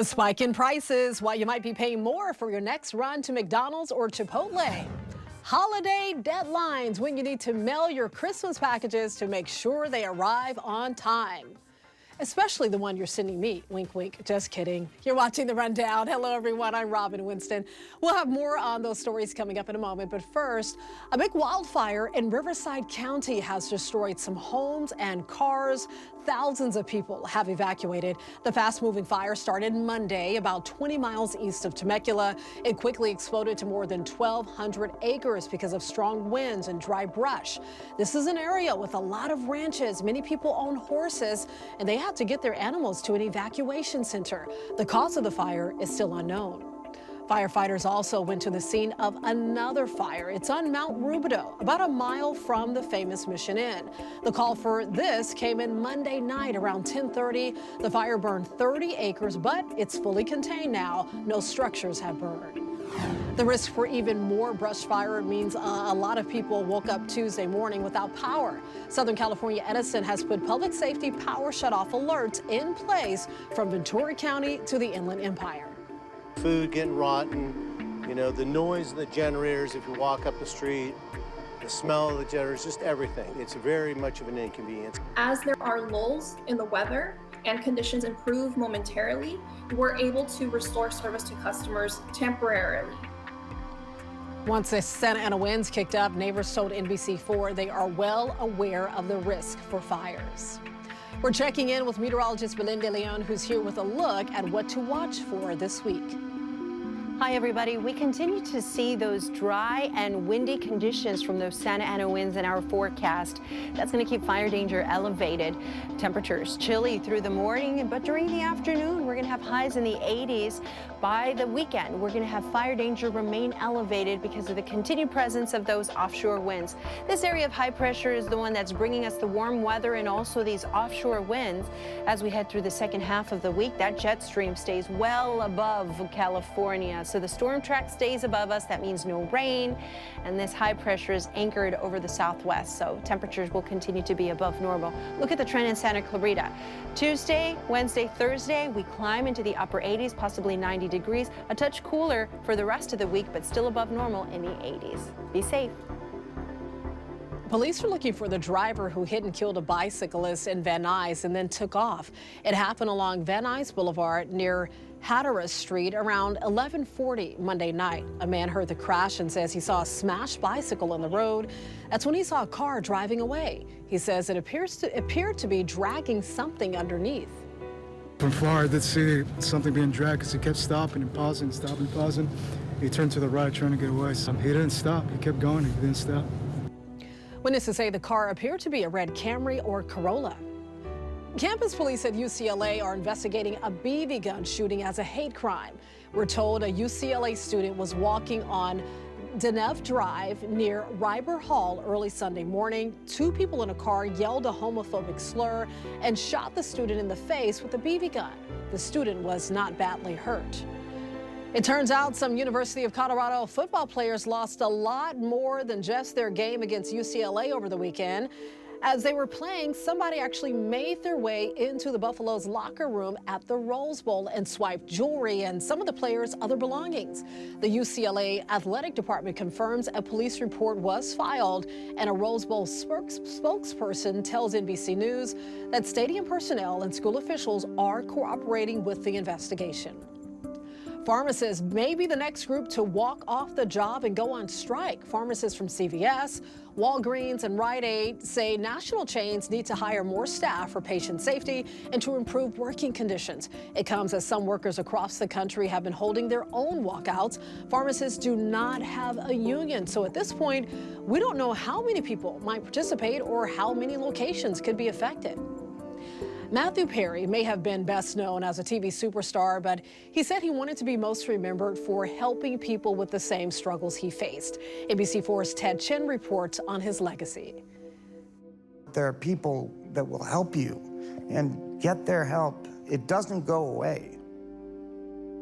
A spike in prices, why you might be paying more for your next run to McDonald's or Chipotle. Holiday deadlines, when you need to mail your Christmas packages to make sure they arrive on time. Especially the one you're sending me. Wink, wink. Just kidding. You're watching The Rundown. Hello, everyone. I'm Robin Winston. We'll have more on those stories coming up in a moment. But first, a big wildfire in Riverside County has destroyed some homes and cars. Thousands of people have evacuated. The fast-moving fire started Monday about 20 miles east of Temecula. It quickly exploded to more than 1,200 acres because of strong winds and dry brush. This is an area with a lot of ranches. Many people own horses, and they had to get their animals to an evacuation center. The cause of the fire is still unknown. Firefighters also went to the scene of another fire. It's on Mount Rubidoux, about a mile from the famous Mission Inn. The call for this came in Monday night around 10:30. The fire burned 30 acres, but it's fully contained now. No structures have burned. The risk for even more brush fire means a lot of people woke up Tuesday morning without power. Southern California Edison has put public safety power shutoff alerts in place from Ventura County to the Inland Empire. Food getting rotten, you know, the noise of the generators if you walk up the street, the smell of the generators, just everything. It's very much of an inconvenience. As there are lulls in the weather and conditions improve momentarily, we're able to restore service to customers temporarily. Once the Santa Ana winds kicked up, neighbors told NBC4 they are well aware of the risk for fires. We're checking in with meteorologist Belinda Leon, who's here with a look at what to watch for this week. Hi, everybody. We continue to see those dry and windy conditions from those Santa Ana winds in our forecast. That's going to keep fire danger elevated. Temperatures chilly through the morning, but during the afternoon, we're going to have highs in the 80s. By the weekend, we're going to have fire danger remain elevated because of the continued presence of those offshore winds. This area of high pressure is the one that's bringing us the warm weather and also these offshore winds. As we head through the second half of the week, that jet stream stays well above California. So the storm track stays above us. That means no rain. And this high pressure is anchored over the southwest. So temperatures will continue to be above normal. Look at the trend in Santa Clarita. Tuesday, Wednesday, Thursday, we climb into the upper 80s, possibly 90 degrees. A touch cooler for the rest of the week, but still above normal in the 80s. Be safe. Police are looking for the driver who hit and killed a bicyclist in Van Nuys and then took off. It happened along Van Nuys Boulevard near Hatteras Street around 11:40 Monday night. A man heard the crash and says he saw a smashed bicycle on the road. That's when he saw a car driving away. He says it appeared to be dragging something underneath. From far, I did see something being dragged because he kept stopping and pausing, stopping and pausing. He turned to the right trying to get away. So he didn't stop. He kept going. He didn't stop. Witnesses say the car appeared to be a red Camry or Corolla. Campus police at UCLA are investigating a BB gun shooting as a hate crime. We're told a UCLA student was walking on Deneuve Drive near Reiber Hall early Sunday morning. Two people in a car yelled a homophobic slur and shot the student in the face with a BB gun. The student was not badly hurt. It turns out some University of Colorado football players lost a lot more than just their game against UCLA over the weekend. As they were playing, somebody actually made their way into the Buffalo's locker room at the Rose Bowl and swiped jewelry and some of the players' other belongings. The UCLA athletic department confirms a police report was filed, and a Rose Bowl spokesperson tells NBC News that stadium personnel and school officials are cooperating with the investigation. Pharmacists may be the next group to walk off the job and go on strike. Pharmacists from CVS, Walgreens, and Rite Aid say national chains need to hire more staff for patient safety and to improve working conditions. It comes as some workers across the country have been holding their own walkouts. Pharmacists do not have a union, so at this point, we don't know how many people might participate or how many locations could be affected. Matthew Perry may have been best known as a TV superstar, but he said he wanted to be most remembered for helping people with the same struggles he faced. NBC4's Ted Chin reports on his legacy. There are people that will help you and get their help. It doesn't go away.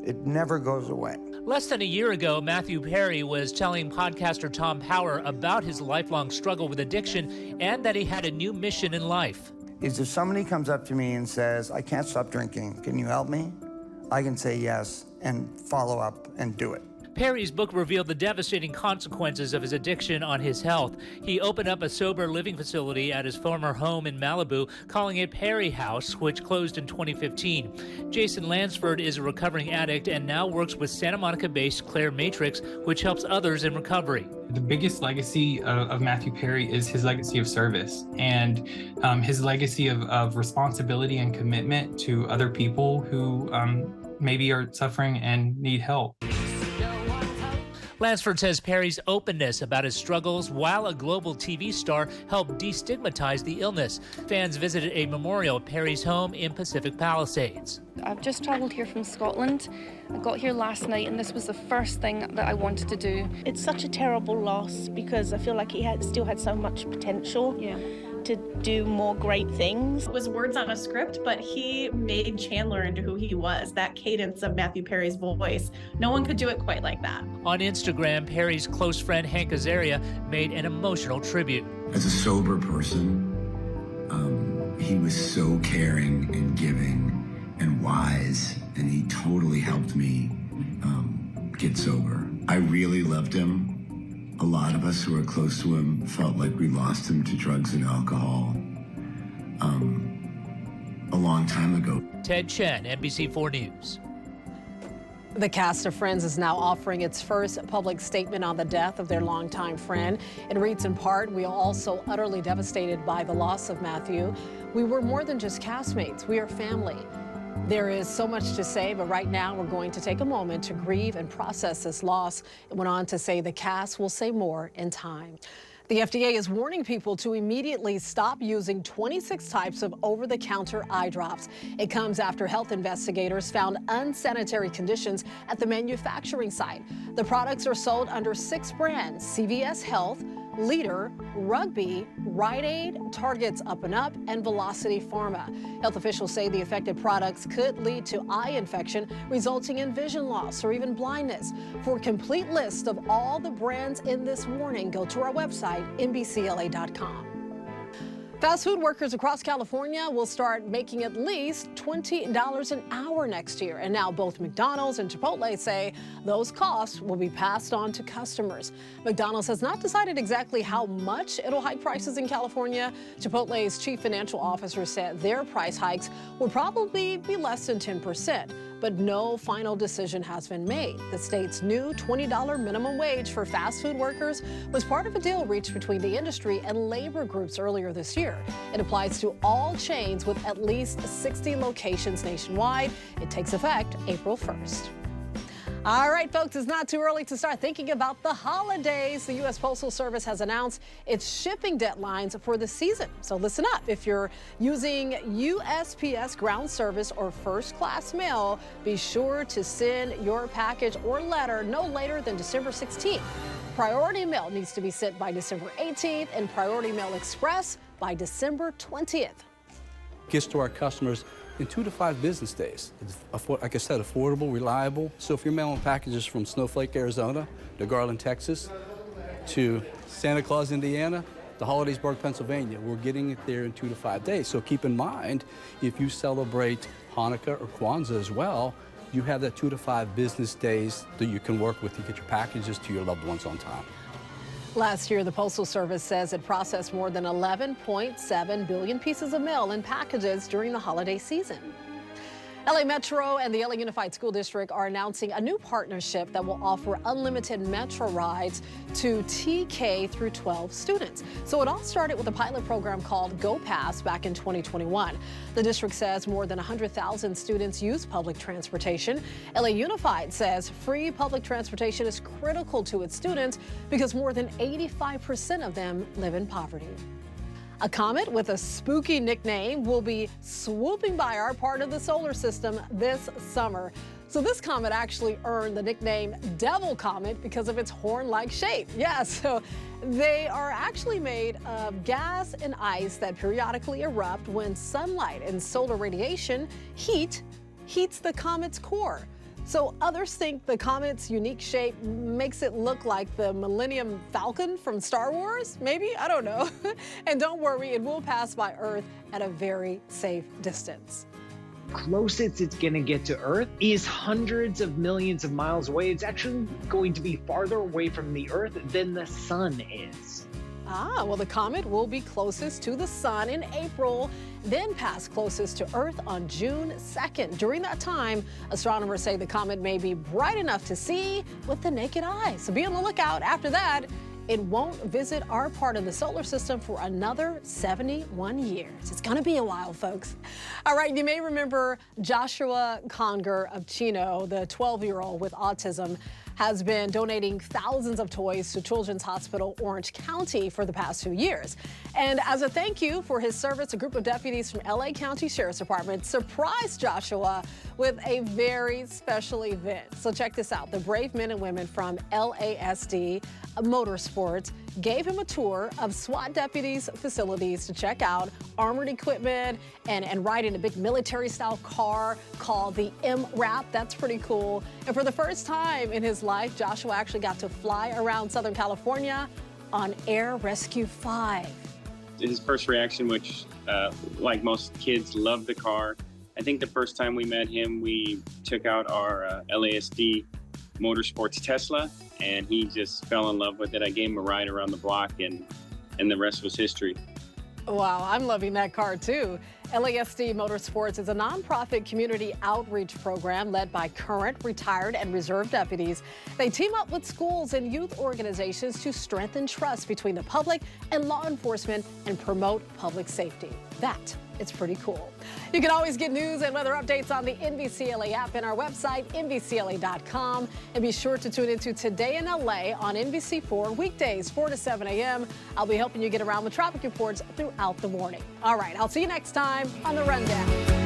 It never goes away. Less than a year ago, Matthew Perry was telling podcaster Tom Power about his lifelong struggle with addiction and that he had a new mission in life. Is if somebody comes up to me and says, I can't stop drinking, can you help me? I can say yes and follow up and do it. Perry's book revealed the devastating consequences of his addiction on his health. He opened up a sober living facility at his former home in Malibu, calling it Perry House, which closed in 2015. Jason Lansford is a recovering addict and now works with Santa Monica-based Claire Matrix, which helps others in recovery. The biggest legacy of Matthew Perry is his legacy of service and his legacy of responsibility and commitment to other people who maybe are suffering and need help. Lansford says Perry's openness about his struggles while a global TV star helped destigmatize the illness. Fans visited a memorial at Perry's home in Pacific Palisades. I've just traveled here from Scotland. I got here last night and this was the first thing that I wanted to do. It's such a terrible loss because I feel like he still had so much potential. To do more great things. It was words on a script, but he made Chandler into who he was, that cadence of Matthew Perry's voice. No one could do it quite like that. On Instagram, Perry's close friend Hank Azaria made an emotional tribute. As a sober person, he was so caring and giving and wise, and he totally helped me get sober. I really loved him. A lot of us who were close to him felt like we lost him to drugs and alcohol a long time ago. Ted Chen, NBC4 News. The cast of Friends is now offering its first public statement on the death of their longtime friend. It reads in part, "We are also utterly devastated by the loss of Matthew. We were more than just castmates. We are family. There is so much to say, but right now we're going to take a moment to grieve and process this loss." It went on to say the cast will say more in time. The FDA is warning people to immediately stop using 26 types of over-the-counter eye drops. It comes after health investigators found unsanitary conditions at the manufacturing site. The products are sold under 6 brands: CVS Health, Leader, Rugby, Rite Aid, Target's Up and Up, and Velocity Pharma. Health officials say the affected products could lead to eye infection, resulting in vision loss or even blindness. For a complete list of all the brands in this warning, go to our website, NBCLA.com. Fast food workers across California will start making at least $20 an hour next year. And now both McDonald's and Chipotle say those costs will be passed on to customers. McDonald's has not decided exactly how much it'll hike prices in California. Chipotle's chief financial officer said their price hikes will probably be less than 10%. But no final decision has been made. The state's new $20 minimum wage for fast food workers was part of a deal reached between the industry and labor groups earlier this year. It applies to all chains with at least 60 locations nationwide. It takes effect April 1st. All right, folks, it's not too early to start thinking about the holidays. The U.S. Postal Service has announced its shipping deadlines for the season. So listen up. If you're using USPS ground service or first class mail, be sure to send your package or letter no later than December 16th. Priority mail needs to be sent by December 18th and Priority Mail Express by December 20th. Gets to our customers in 2 to 5 business days. It's, like I said, affordable, reliable. So if you're mailing packages from Snowflake, Arizona, to Garland, Texas, to Santa Claus, Indiana, to Hollidaysburg, Pennsylvania, we're getting it there in 2 to 5 days. So keep in mind, if you celebrate Hanukkah or Kwanzaa as well, you have that 2 to 5 business days that you can work with to get your packages to your loved ones on time. Last year, the Postal Service says it processed more than 11.7 billion pieces of mail and packages during the holiday season. LA Metro and the LA Unified School District are announcing a new partnership that will offer unlimited Metro rides to TK through 12 students. So it all started with a pilot program called Go Pass back in 2021. The district says more than 100,000 students use public transportation. LA Unified says free public transportation is critical to its students because more than 85% of them live in poverty. A comet with a spooky nickname will be swooping by our part of the solar system this summer. So this comet actually earned the nickname Devil Comet because of its horn-like shape. Yeah, so they are actually made of gas and ice that periodically erupt when sunlight and solar radiation heats the comet's core. So others think the comet's unique shape makes it look like the Millennium Falcon from Star Wars, maybe? I don't know. And don't worry, it will pass by Earth at a very safe distance. closest it's going to get to Earth is hundreds of millions of miles away. It's actually going to be farther away from the Earth than the sun is. Well, the comet will be closest to the sun in April, then pass closest to Earth on June 2nd. During that time, astronomers say the comet may be bright enough to see with the naked eye. So be on the lookout. After that, it won't visit our part of the solar system for another 71 years. It's going to be a while, folks. All right, you may remember Joshua Conger of Chino, the 12-year-old with autism, has been donating thousands of toys to Children's Hospital Orange County for the past 2 years. And as a thank you for his service, a group of deputies from LA County Sheriff's Department surprised Joshua with a very special event. So check this out. The brave men and women from LASD Motorsports gave him a tour of SWAT deputies' facilities to check out armored equipment and ride in a big military-style car called the MRAP. That's pretty cool. And for the first time in his life, Joshua actually got to fly around Southern California on Air Rescue 5. His first reaction, which like most kids, loved the car. I think the first time we met him, we took out our LASD Motorsports Tesla, and he just fell in love with it. I gave him a ride around the block, and the rest was history. Wow, I'm loving that car too. LASD Motorsports is a nonprofit community outreach program led by current, retired, and reserve deputies. They team up with schools and youth organizations to strengthen trust between the public and law enforcement and promote public safety. That is pretty cool. You can always get news and weather updates on the NBCLA app and our website, NBCLA.com. And be sure to tune into Today in LA on NBC4 weekdays, 4 to 7 a.m. I'll be helping you get around with traffic reports throughout the morning. All right, I'll see you next time on The Rundown.